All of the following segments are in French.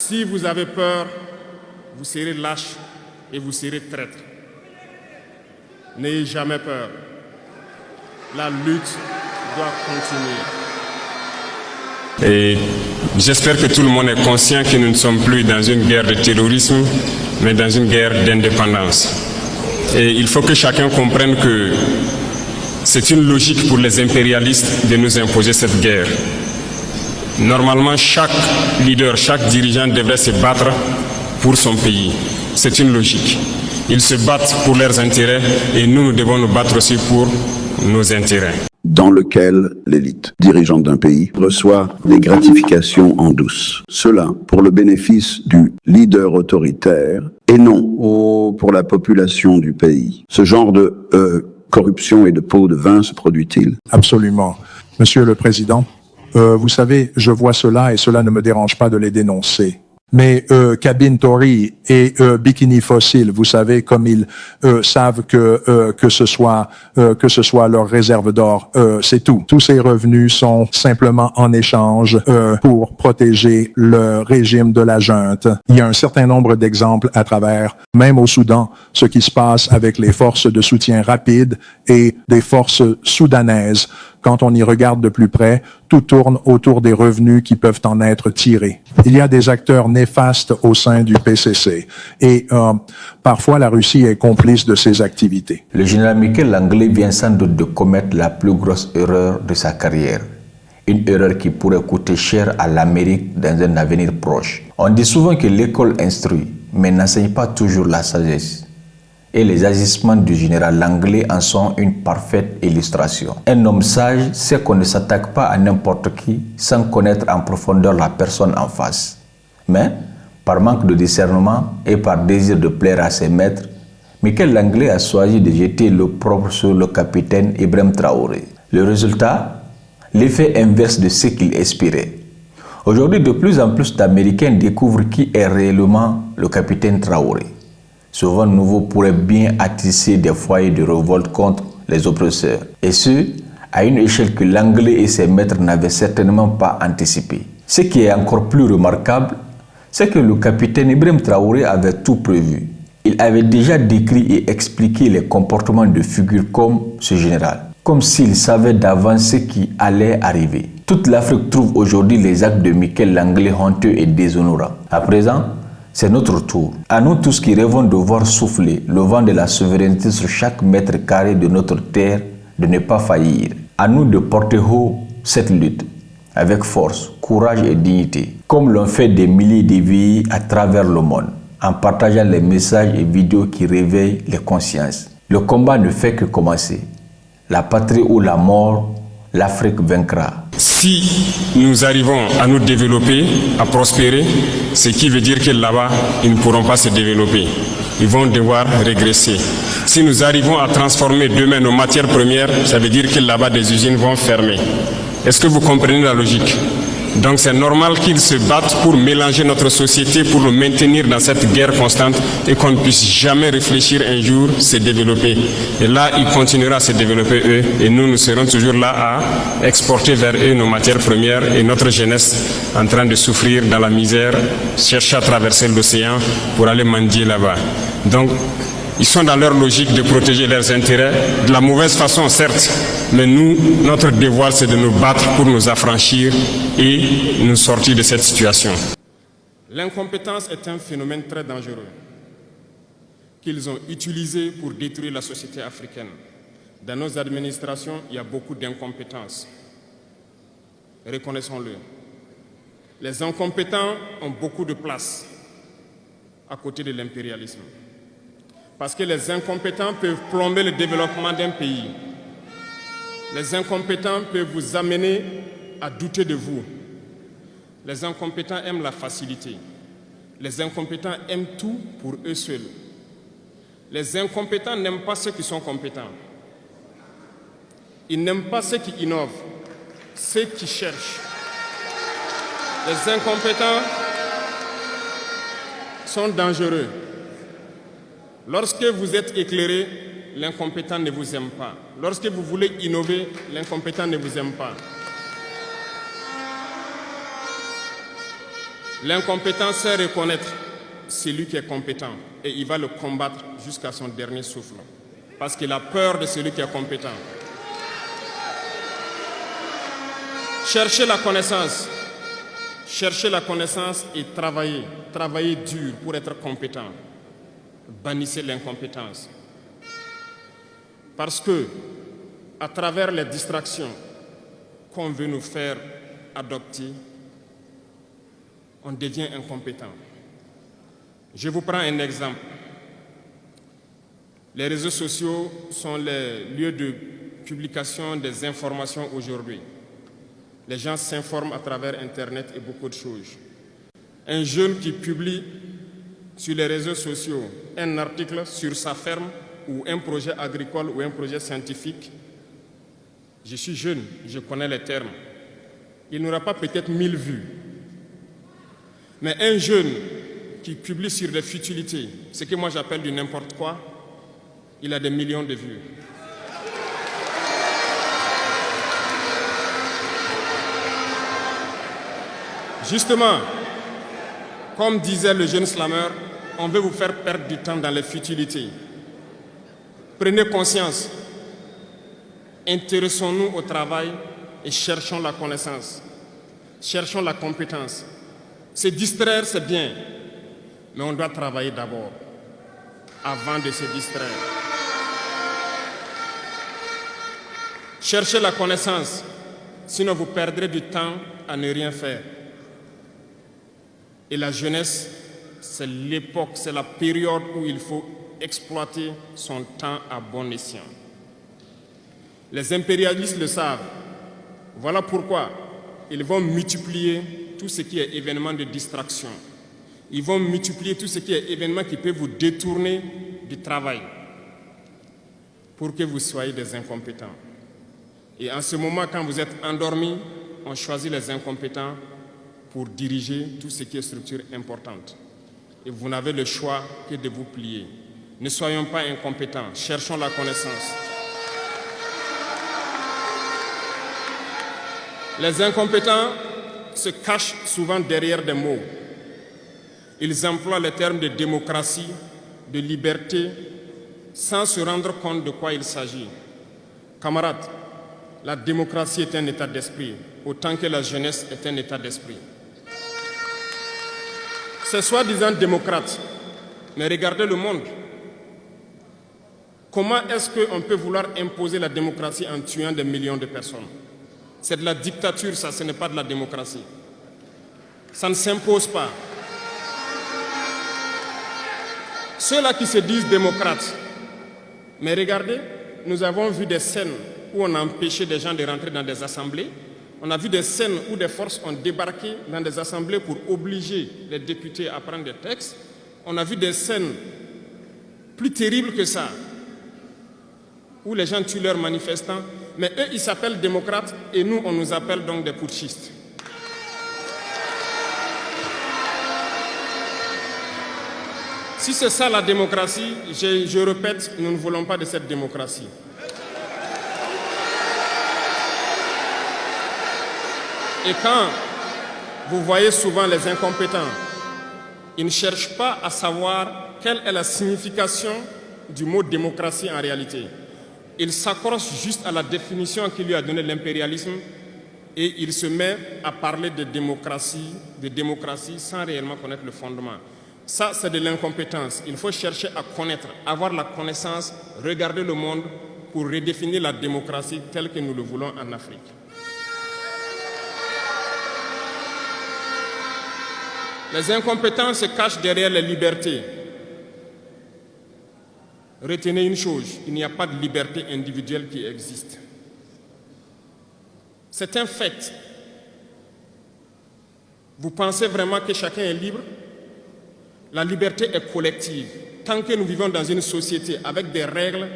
Si vous avez peur, vous serez lâche et vous serez traître. N'ayez jamais peur. La lutte doit continuer. Et j'espère que tout le monde est conscient que nous ne sommes plus dans une guerre de terrorisme, mais dans une guerre d'indépendance. Et il faut que chacun comprenne que c'est une logique pour les impérialistes de nous imposer cette guerre. Normalement, chaque leader, chaque dirigeant devrait se battre pour son pays. C'est une logique. Ils se battent pour leurs intérêts et nous devons nous battre aussi pour nos intérêts. Dans lequel l'élite dirigeante d'un pays reçoit des gratifications en douce. Cela pour le bénéfice du leader autoritaire et non pour la population du pays. Ce genre de corruption et de pot de vin se produit-il? Absolument. Monsieur le Président, vous savez, je vois cela et cela ne me dérange pas de les dénoncer. Mais Cabine Tory et Bikini Fossil, vous savez, comme ils savent que ce soit leur réserve d'or, c'est tout. Tous ces revenus sont simplement en échange pour protéger le régime de la junte. Il y a un certain nombre d'exemples à travers, même au Soudan, ce qui se passe avec les forces de soutien rapide et des forces soudanaises. Quand on y regarde de plus près, tout tourne autour des revenus qui peuvent en être tirés. Il y a des acteurs néfastes au sein du PCC et parfois la Russie est complice de ces activités. Le général Michael Langley vient sans doute de commettre la plus grosse erreur de sa carrière. Une erreur qui pourrait coûter cher à l'Amérique dans un avenir proche. On dit souvent que l'école instruit, mais n'enseigne pas toujours la sagesse. Et les agissements du général Langley en sont une parfaite illustration. Un homme sage sait qu'on ne s'attaque pas à n'importe qui sans connaître en profondeur la personne en face. Mais, par manque de discernement et par désir de plaire à ses maîtres, Michael Langley a choisi de jeter l'opprobre sur le capitaine Ibrahim Traoré. Le résultat? L'effet inverse de ce qu'il espérait. Aujourd'hui, de plus en plus d'Américains découvrent qui est réellement le capitaine Traoré. Ce vent nouveau pourrait bien attiser des foyers de révolte contre les oppresseurs. Et ce, à une échelle que Langley et ses maîtres n'avaient certainement pas anticipée. Ce qui est encore plus remarquable, c'est que le capitaine Ibrahim Traoré avait tout prévu. Il avait déjà décrit et expliqué les comportements de figures comme ce général. Comme s'il savait d'avance ce qui allait arriver. Toute l'Afrique trouve aujourd'hui les actes de Michael Langley honteux et déshonorants. À présent, c'est notre tour. À nous tous qui rêvons de voir souffler le vent de la souveraineté sur chaque mètre carré de notre terre, de ne pas faillir. À nous de porter haut cette lutte, avec force, courage et dignité, comme l'ont fait des milliers d'éveillés à travers le monde, en partageant les messages et vidéos qui réveillent les consciences. Le combat ne fait que commencer. La patrie ou la mort, l'Afrique vaincra. Si nous arrivons à nous développer, à prospérer, ce qui veut dire que là-bas, ils ne pourront pas se développer. Ils vont devoir régresser. Si nous arrivons à transformer demain nos matières premières, ça veut dire que là-bas, des usines vont fermer. Est-ce que vous comprenez la logique? Donc c'est normal qu'ils se battent pour mélanger notre société, pour nous maintenir dans cette guerre constante et qu'on ne puisse jamais réfléchir un jour se développer. Et là, ils continueront à se développer eux et nous serons toujours là à exporter vers eux nos matières premières et notre jeunesse en train de souffrir dans la misère, chercher à traverser l'océan pour aller mendier là-bas. Donc, ils sont dans leur logique de protéger leurs intérêts, de la mauvaise façon certes, mais nous, notre devoir c'est de nous battre pour nous affranchir et nous sortir de cette situation. L'incompétence est un phénomène très dangereux qu'ils ont utilisé pour détruire la société africaine. Dans nos administrations, il y a beaucoup d'incompétence. Reconnaissons-le. Les incompétents ont beaucoup de place à côté de l'impérialisme. Parce que les incompétents peuvent plomber le développement d'un pays. Les incompétents peuvent vous amener à douter de vous. Les incompétents aiment la facilité. Les incompétents aiment tout pour eux seuls. Les incompétents n'aiment pas ceux qui sont compétents. Ils n'aiment pas ceux qui innovent, ceux qui cherchent. Les incompétents sont dangereux. Lorsque vous êtes éclairé, l'incompétent ne vous aime pas. Lorsque vous voulez innover, l'incompétent ne vous aime pas. L'incompétent sait reconnaître celui qui est compétent et il va le combattre jusqu'à son dernier souffle parce qu'il a peur de celui qui est compétent. Cherchez la connaissance et travaillez dur pour être compétent. Bannissez l'incompétence. Parce que, à travers les distractions qu'on veut nous faire adopter, on devient incompétent. Je vous prends un exemple. Les réseaux sociaux sont les lieux de publication des informations aujourd'hui. Les gens s'informent à travers Internet et beaucoup de choses. Un jeune qui publie sur les réseaux sociaux un article sur sa ferme ou un projet agricole ou un projet scientifique, je suis jeune, je connais les termes. Il n'aura pas peut-être 1000 vues. Mais un jeune qui publie sur des futilités, ce que moi j'appelle du n'importe quoi, il a des millions de vues. Justement, comme disait le jeune slammer, on veut vous faire perdre du temps dans les futilités. Prenez conscience, intéressons-nous au travail et cherchons la connaissance, cherchons la compétence. Se distraire, c'est bien, mais on doit travailler d'abord, avant de se distraire. Cherchez la connaissance, sinon vous perdrez du temps à ne rien faire. Et la jeunesse, c'est l'époque, c'est la période où il faut exploiter son temps à bon escient. Les impérialistes le savent. Voilà pourquoi ils vont multiplier tout ce qui est événement de distraction. Ils vont multiplier tout ce qui est événement qui peut vous détourner du travail pour que vous soyez des incompétents. Et en ce moment, quand vous êtes endormis, on choisit les incompétents pour diriger tout ce qui est structure importante. Et vous n'avez le choix que de vous plier. Ne soyons pas incompétents, cherchons la connaissance. Les incompétents se cachent souvent derrière des mots. Ils emploient les termes de démocratie, de liberté, sans se rendre compte de quoi il s'agit. Camarades, la démocratie est un état d'esprit, autant que la jeunesse est un état d'esprit. C'est soi-disant démocrate, mais regardez le monde. Comment est-ce qu'on peut vouloir imposer la démocratie en tuant des millions de personnes? C'est de la dictature, ça, ce n'est pas de la démocratie. Ça ne s'impose pas. Ceux-là qui se disent démocrates, mais regardez, nous avons vu des scènes où on a empêché des gens de rentrer dans des assemblées. On a vu des scènes où des forces ont débarqué dans des assemblées pour obliger les députés à prendre des textes. On a vu des scènes plus terribles que ça, où les gens tuent leurs manifestants. Mais eux, ils s'appellent démocrates et nous, on nous appelle donc des putschistes. Si c'est ça la démocratie, je répète, nous ne voulons pas de cette démocratie. Et quand vous voyez souvent les incompétents, ils ne cherchent pas à savoir quelle est la signification du mot démocratie en réalité. Ils s'accrochent juste à la définition qu'il lui a donnée l'impérialisme et il se met à parler de démocratie sans réellement connaître le fondement. Ça, c'est de l'incompétence. Il faut chercher à connaître, avoir la connaissance, regarder le monde pour redéfinir la démocratie telle que nous le voulons en Afrique. Les incompétents se cachent derrière les libertés. Retenez une chose, il n'y a pas de liberté individuelle qui existe. C'est un fait. Vous pensez vraiment que chacun est libre? La liberté est collective. Tant que nous vivons dans une société avec des règles,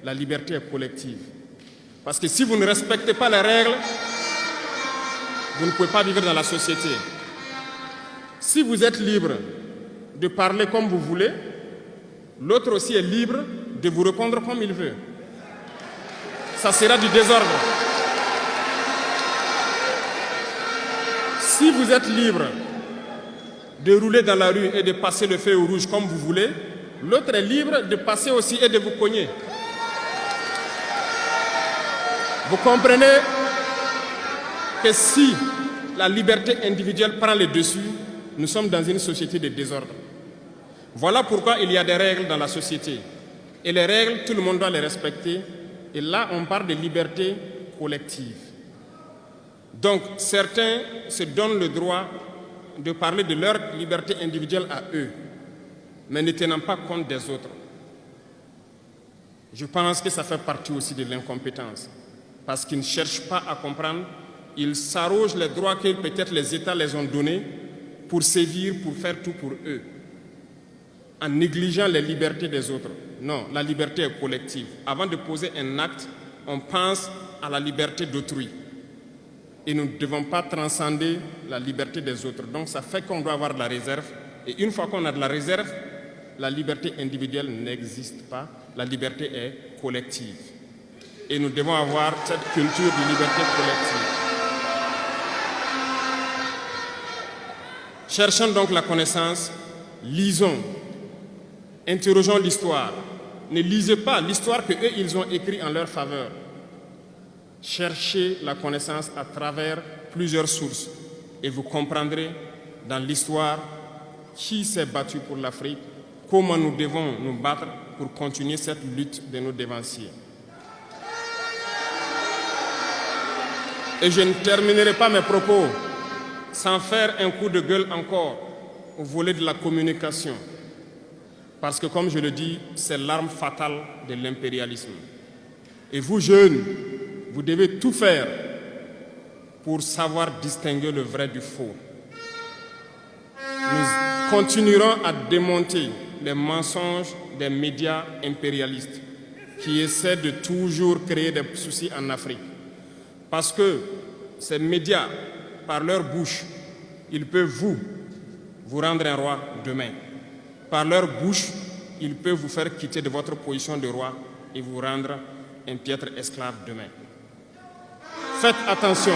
la liberté est collective. Parce que si vous ne respectez pas les règles, vous ne pouvez pas vivre dans la société. Si vous êtes libre de parler comme vous voulez, l'autre aussi est libre de vous répondre comme il veut. Ça sera du désordre. Si vous êtes libre de rouler dans la rue et de passer le feu au rouge comme vous voulez, l'autre est libre de passer aussi et de vous cogner. Vous comprenez que si la liberté individuelle prend le dessus, nous sommes dans une société de désordre. Voilà pourquoi il y a des règles dans la société. Et les règles, tout le monde doit les respecter. Et là, on parle de liberté collective. Donc, certains se donnent le droit de parler de leur liberté individuelle à eux, mais ne tenant pas compte des autres. Je pense que ça fait partie aussi de l'incompétence, parce qu'ils ne cherchent pas à comprendre, ils s'arrogent les droits que peut-être les États les ont donnés pour sévir, pour faire tout pour eux, en négligeant les libertés des autres. Non, la liberté est collective. Avant de poser un acte, on pense à la liberté d'autrui. Et nous ne devons pas transcender la liberté des autres. Donc ça fait qu'on doit avoir de la réserve. Et une fois qu'on a de la réserve, la liberté individuelle n'existe pas. La liberté est collective. Et nous devons avoir cette culture de liberté collective. Cherchons donc la connaissance, lisons, interrogeons l'histoire. Ne lisez pas l'histoire qu'eux, ils ont écrite en leur faveur. Cherchez la connaissance à travers plusieurs sources et vous comprendrez dans l'histoire qui s'est battu pour l'Afrique, comment nous devons nous battre pour continuer cette lutte de nos dévanciers. Et je ne terminerai pas mes propos sans faire un coup de gueule encore au volet de la communication. Parce que, comme je le dis, c'est l'arme fatale de l'impérialisme. Et vous, jeunes, vous devez tout faire pour savoir distinguer le vrai du faux. Nous continuerons à démonter les mensonges des médias impérialistes qui essaient de toujours créer des soucis en Afrique. Parce que ces médias, par leur bouche, ils peuvent vous rendre un roi demain. Par leur bouche, ils peuvent vous faire quitter de votre position de roi et vous rendre un piètre esclave demain. Faites attention.